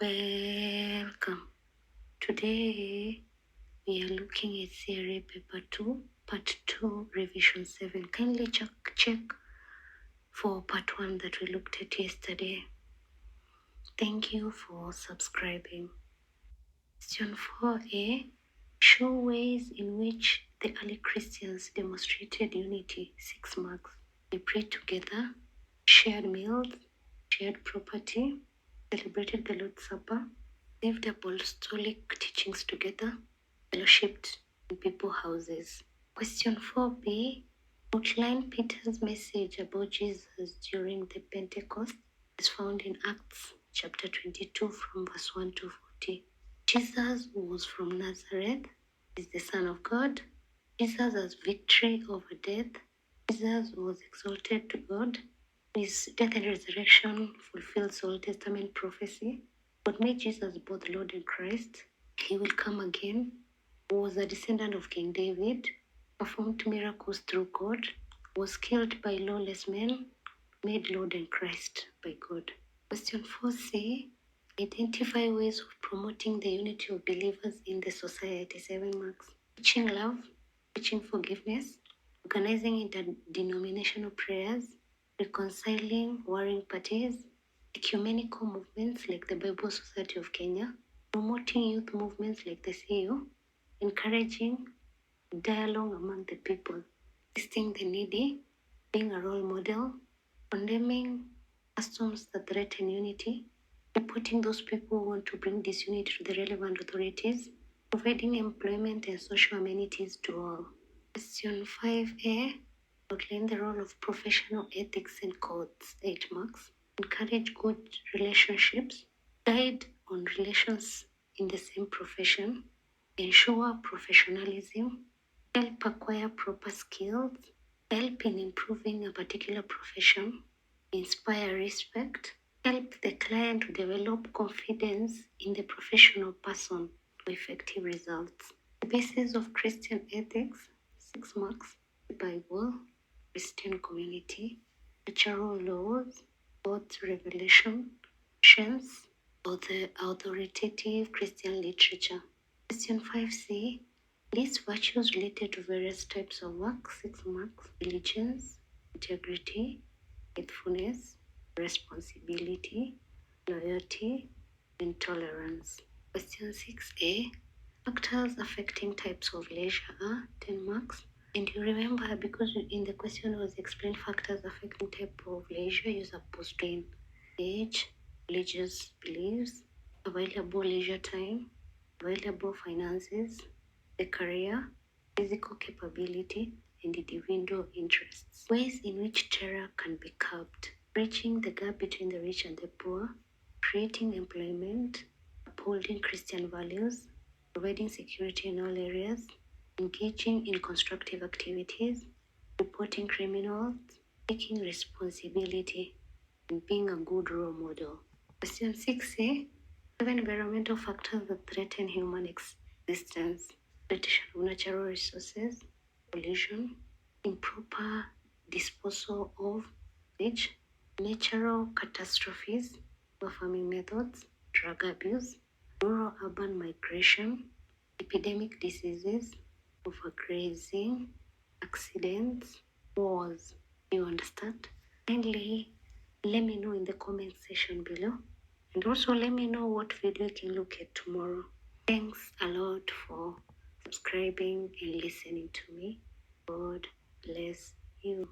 Welcome. Today we are looking at C.R.E paper 2, part 2, revision 7. Kindly check for part 1 that we looked at yesterday. Thank you for subscribing. Question 4a. Show ways in which the early Christians demonstrated unity. 6 marks. They prayed together, shared meals, shared property, celebrated the Lord's Supper, lived apostolic teachings together, fellowshipped in people houses. Question 4b. Outline Peter's message about Jesus during the Pentecost is found in Acts chapter 22 from verse 1 to 40. Jesus was from Nazareth, is the Son of God. Jesus has victory over death. Jesus was exalted to God. His death and resurrection fulfills Old Testament prophecy. God made Jesus both Lord and Christ. He will come again. Was a descendant of King David. Performed miracles through God. Was killed by lawless men. Made Lord and Christ by God. Question 4c. Identify ways of promoting the unity of believers in the society. 7 marks. Teaching love, teaching forgiveness, organizing interdenominational prayers, reconciling warring parties, ecumenical movements like the Bible Society of Kenya, promoting youth movements like the CU, encouraging dialogue among the people, assisting the needy, being a role model, condemning customs that threaten unity, reporting those people who want to bring disunity to the relevant authorities, providing employment and social amenities to all. Question 5a. Outline the role of professional ethics and codes. 8 marks. Encourage good relationships. Guide on relations in the same profession. Ensure professionalism. Help acquire proper skills. Help in improving a particular profession. Inspire respect. Help the client to develop confidence in the professional person for effective results. The basis of Christian ethics. 6 marks. The Bible, Christian community, natural laws, God's revelation, science, or the authoritative Christian literature. Question 5c. List virtues related to various types of work. 6 marks. Diligence, integrity, faithfulness, responsibility, loyalty, and tolerance. Question 6a. Factors affecting types of leisure are 10 marks. And you remember, because in the question was explained factors affecting type of leisure, use apostrophe. Age, religious beliefs, available leisure time, available finances, the career, physical capability, and individual interests. Ways in which terror can be curbed: bridging the gap between the rich and the poor, creating employment, upholding Christian values, providing security in all areas, engaging in constructive activities, reporting criminals, taking responsibility, and being a good role model. Question 6a. 7 environmental factors that threaten human existence: depletion of natural resources, pollution, improper disposal of which, natural catastrophes, farming methods, drug abuse, rural-urban migration, epidemic diseases, overgrazing, accidents, wars. You understand? Kindly let me know in the comment section below. And also let me know what video you can look at tomorrow. Thanks a lot for subscribing and listening to me. God bless you.